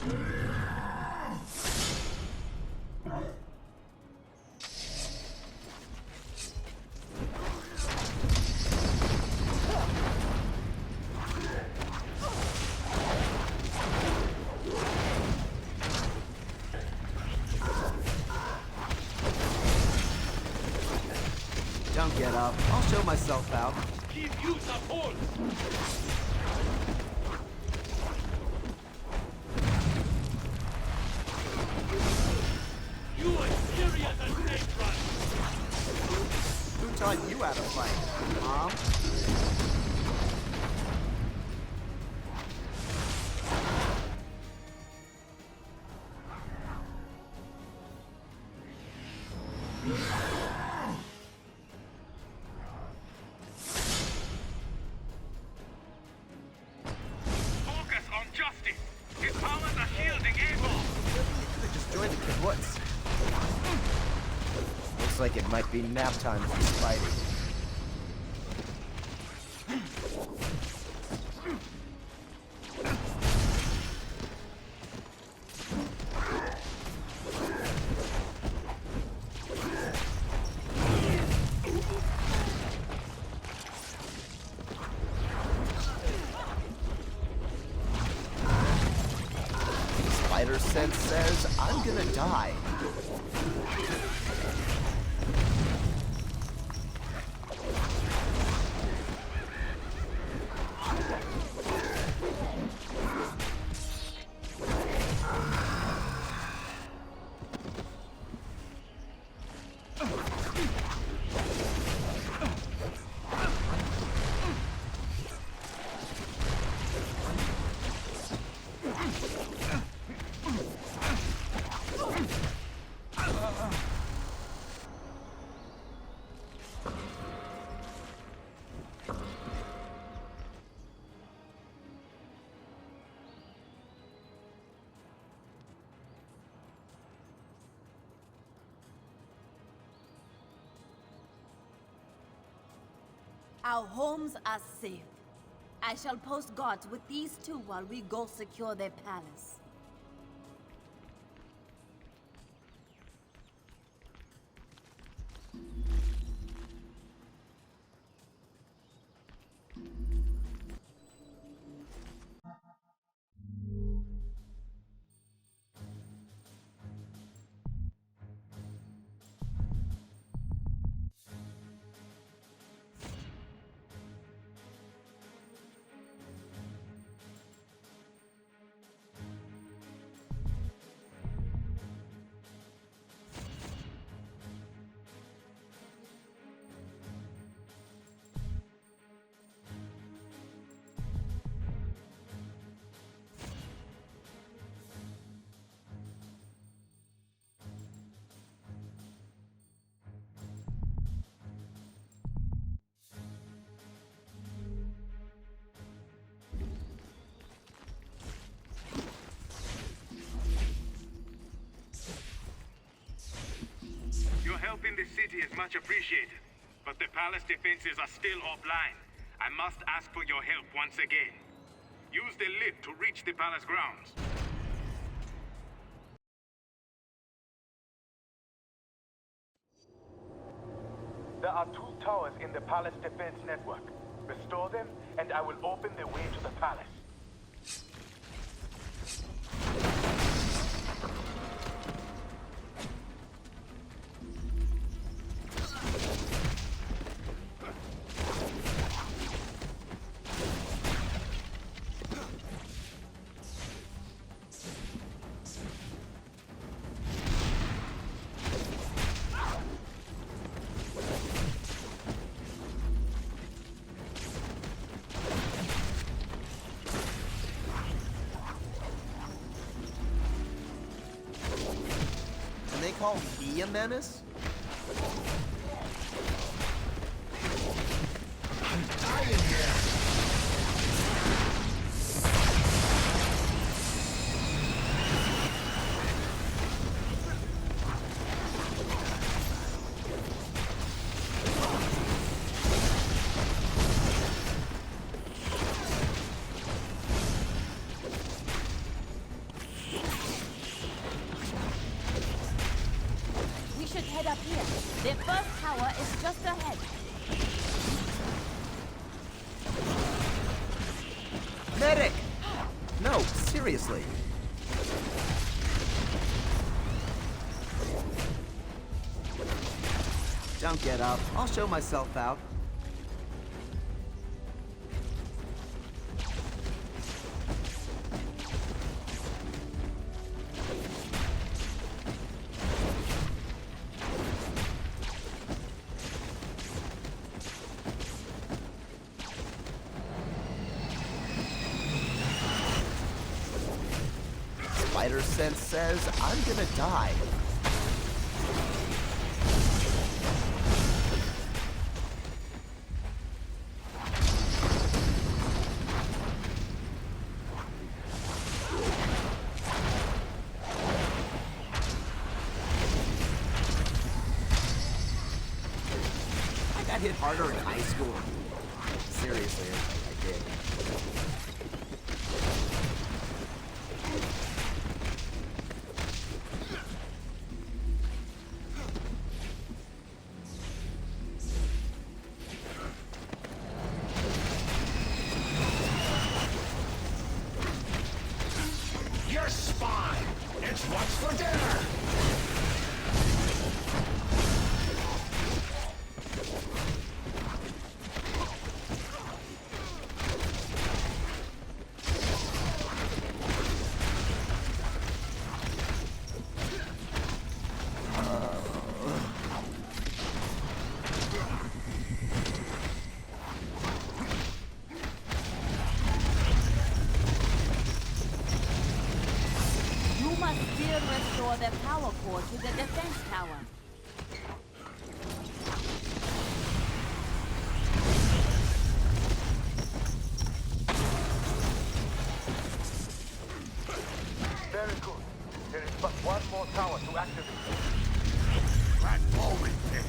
Don't get up. I'll show myself out. Give you support! You are serious as snake run! Who taught you how to fight, Mom? Focus on justice! His powers are shielding evil! You could have just joined the kibbutz. Looks like it might be nap time for Spidey. Spider sense says I'm gonna die. Our homes are safe. I shall post guards with these two while we go secure their palace. Your help in the city is much appreciated, but the palace defenses are still offline. I must ask for your help once again. Use the lift to reach the palace grounds. There are 2 towers in the palace defense network. Restore them, and I will open the way to the palace. They call me a menace? I'm dying here. No, seriously. Don't get up. I'll show myself out. Spider sense says I'm gonna die. I got hit harder in high school. Seriously, I did. Your spine! It's what's for dinner! You must still restore the power core to the defense tower. Very good. There is but one more tower to activate. That always did.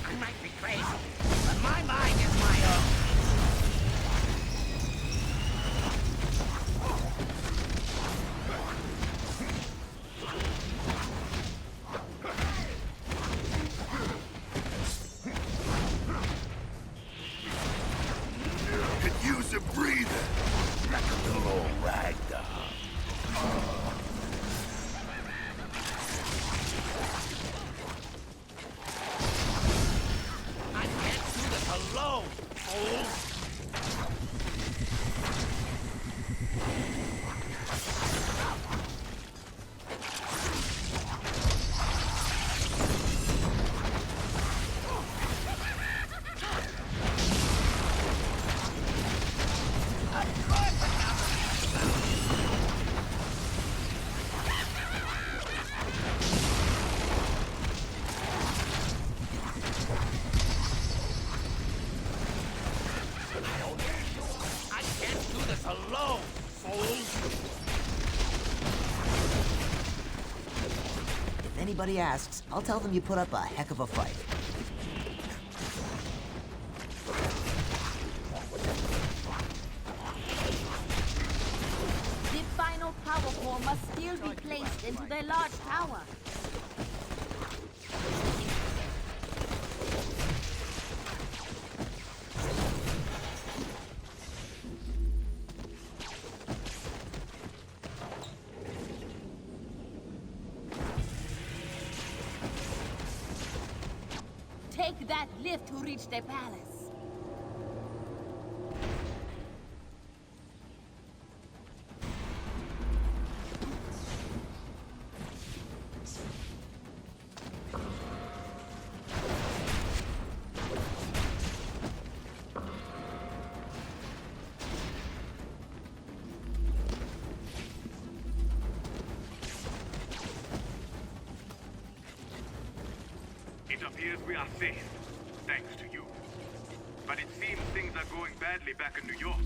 I might be crazy, but my mind is my own. Could use a breather, like a little old rag doll. I can't do this alone, fools! I can't do this alone, fools! If anybody asks, I'll tell them you put up a heck of a fight. The final power core must still be placed into the large tower. Take that lift to reach the palace. It appears we are safe, thanks to you. But it seems things are going badly back in New York.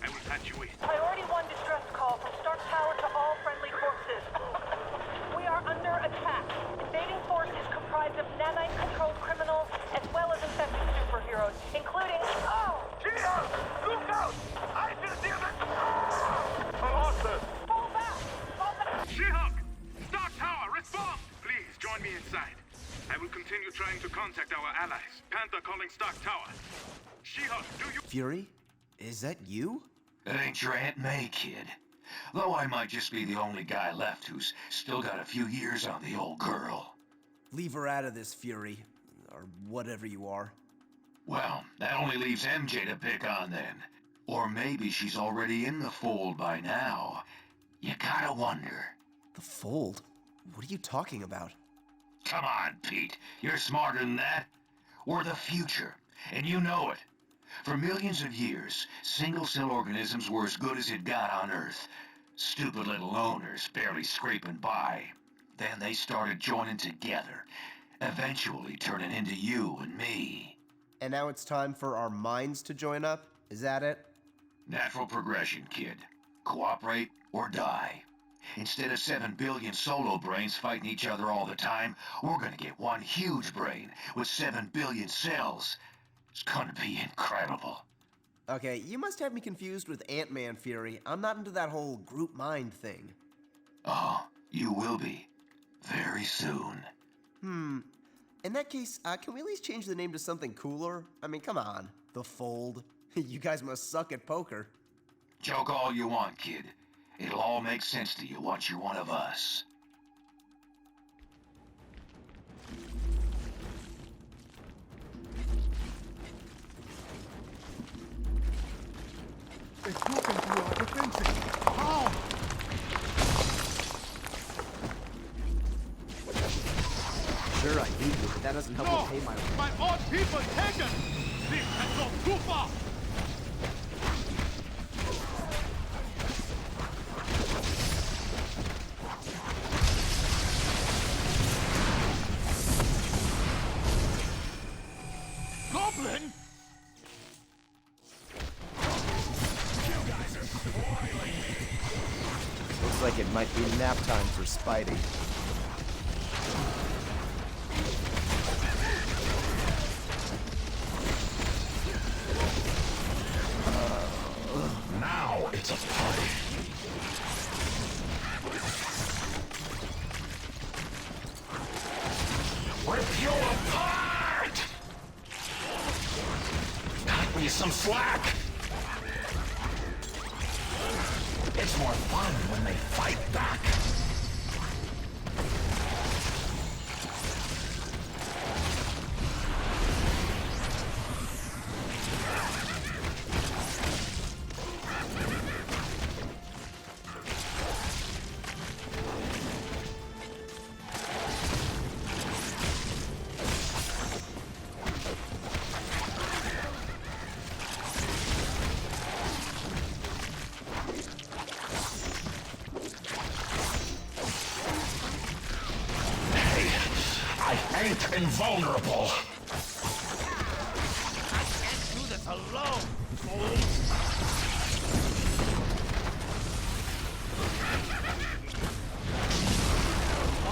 I will patch you in. Priority 1 distress call from Stark Tower to all friendly forces. We are under attack. Invading force is comprised of nanite-controlled criminals as well as infected superheroes, including on Stark Tower. She-Hulk, do you... Fury? Is that you? It ain't your Aunt May, kid. Though I might just be the only guy left who's still got a few years on the old girl. Leave her out of this, Fury. Or whatever you are. Well, that only leaves MJ to pick on then. Or maybe she's already in the fold by now. You gotta wonder. The Fold? What are you talking about? Come on, Pete. You're smarter than that. We're the future, and you know it. For millions of years, single-cell organisms were as good as it got on Earth. Stupid little owners barely scraping by. Then they started joining together, eventually turning into you and me. And now it's time for our minds to join up? Is that it? Natural progression, kid. Cooperate or die. Instead of 7 billion solo brains fighting each other all the time, we're gonna get one huge brain with 7 billion cells. It's gonna be incredible. Okay, you must have me confused with Ant-Man, Fury. I'm not into that whole group mind thing. Oh, you will be. Very soon. In that case, can we at least change the name to something cooler? I mean, come on. The Fold. You guys must suck at poker. Joke all you want, kid. It'll all make sense to you once you're one of us. They've broken through our defenses. How? Sure, I hate you, but that doesn't help me pay my rent. My own people taken! This has gone too far! Goblin? Looks like it might be nap time for Spidey. Now it's a party. Rip you apart! Cut me some slack! It's more fun when they fight back. I ain't invulnerable. I can't do this alone, fool!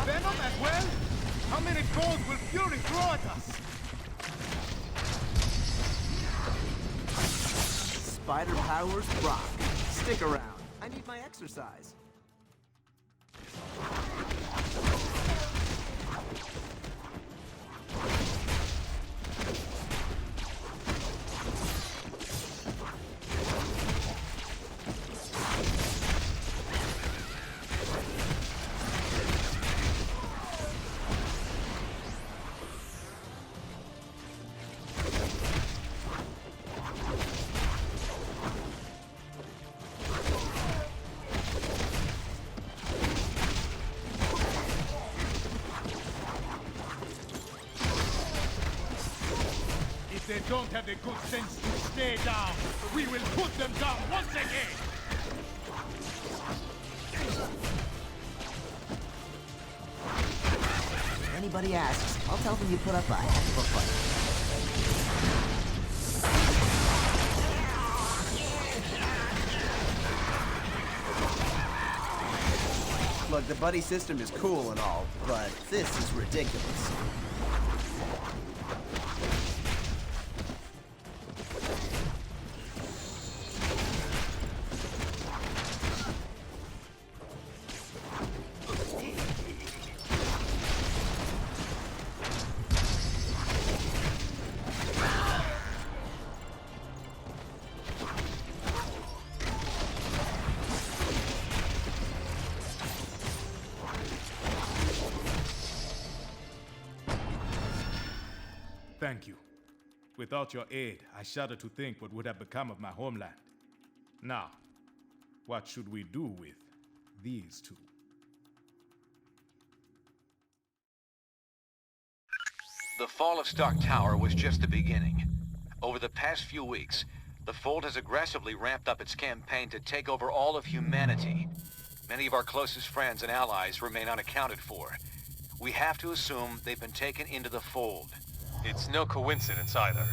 Venom as well? How many goals will Fury throw at us? Spider powers rock. Stick around. I need my exercise. If they don't have the good sense to stay down, we will put them down once again! If anybody asks, I'll tell them you put up a heck of a fight. Look, the buddy system is cool and all, but this is ridiculous. thank you. Without your aid, I shudder to think what would have become of my homeland. Now, what should we do with these two? The fall of Stark Tower was just the beginning. Over the past few weeks, the Fold has aggressively ramped up its campaign to take over all of humanity. Many of our closest friends and allies remain unaccounted for. We have to assume they've been taken into the Fold. It's no coincidence either.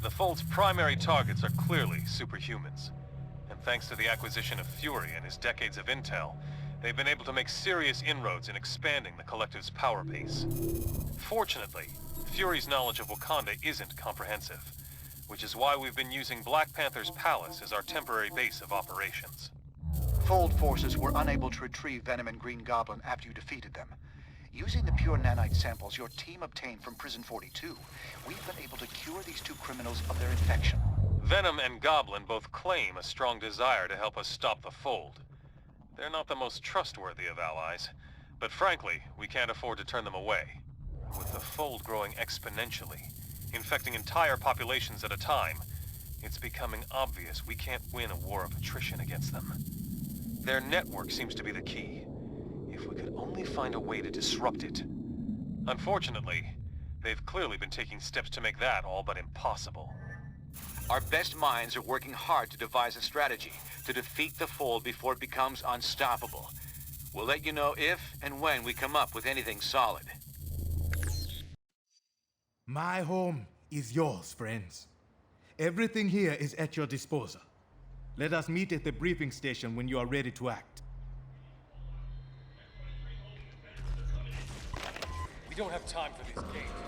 The Fold's primary targets are clearly superhumans. And thanks to the acquisition of Fury and his decades of intel, they've been able to make serious inroads in expanding the Collective's power base. Fortunately, Fury's knowledge of Wakanda isn't comprehensive, which is why we've been using Black Panther's palace as our temporary base of operations. Fold forces were unable to retrieve Venom and Green Goblin after you defeated them. Using the pure nanite samples your team obtained from Prison 42, we've been able to cure these two criminals of their infection. Venom and Goblin both claim a strong desire to help us stop the Fold. They're not the most trustworthy of allies, but frankly, we can't afford to turn them away. With the Fold growing exponentially, infecting entire populations at a time, it's becoming obvious we can't win a war of attrition against them. Their network seems to be the key. If we could only find a way to disrupt it. Unfortunately, they've clearly been taking steps to make that all but impossible. Our best minds are working hard to devise a strategy to defeat the Fold before it becomes unstoppable. We'll let you know if and when we come up with anything solid. My home is yours, friends. Everything here is at your disposal. Let us meet at the briefing station when you are ready to act. We don't have time for these games.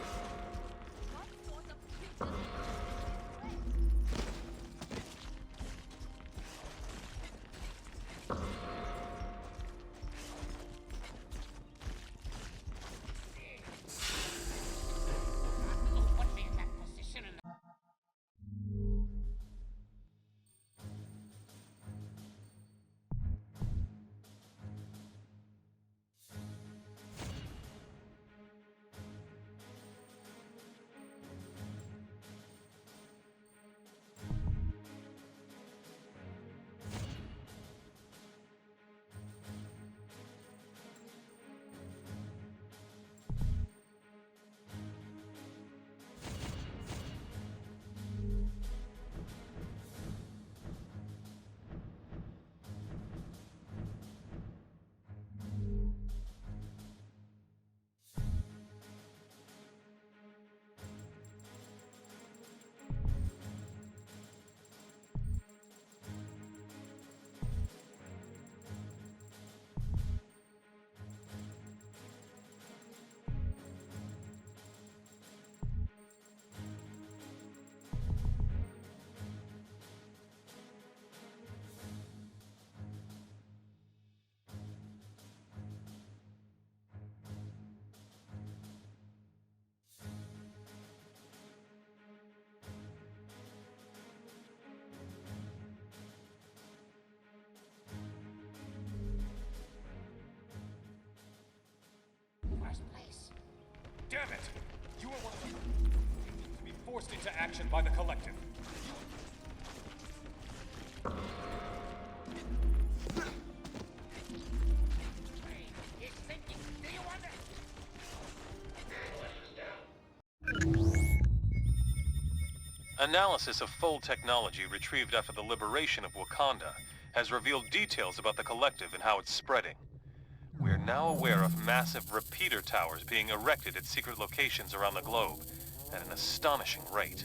Damn it! You are one of them. To be forced into action by the Collective. Analysis of Fold technology retrieved after the liberation of Wakanda has revealed details about the Collective and how it's spreading. We're now aware of massive repeater towers being erected at secret locations around the globe at an astonishing rate.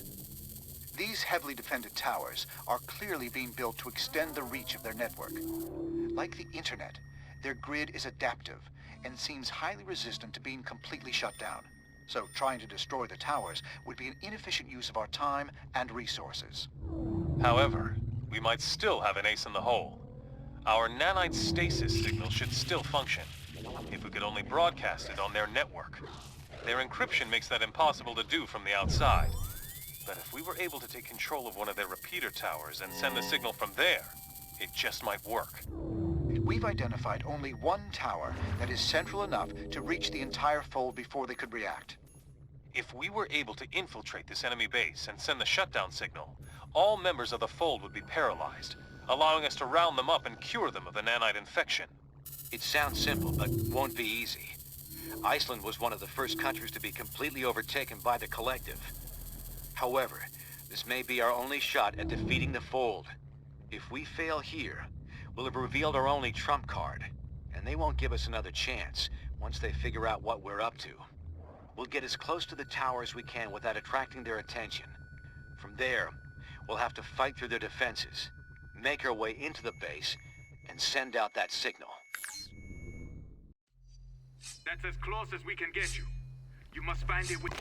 These heavily defended towers are clearly being built to extend the reach of their network. Like the internet, their grid is adaptive and seems highly resistant to being completely shut down. So trying to destroy the towers would be an inefficient use of our time and resources. However, we might still have an ace in the hole. Our nanite stasis signal should still function, if we could only broadcast it on their network. Their encryption makes that impossible to do from the outside. But if we were able to take control of one of their repeater towers and send the signal from there, it just might work. We've identified only one tower that is central enough to reach the entire Fold before they could react. If we were able to infiltrate this enemy base and send the shutdown signal, all members of the Fold would be paralyzed, allowing us to round them up and cure them of the nanite infection. It sounds simple, but won't be easy. Iceland was one of the first countries to be completely overtaken by the Collective. However, this may be our only shot at defeating the Fold. If we fail here, we'll have revealed our only trump card, and they won't give us another chance once they figure out what we're up to. We'll get as close to the tower as we can without attracting their attention. From there, we'll have to fight through their defenses, make our way into the base, and send out that signal. That's as close as we can get you. You must find it with...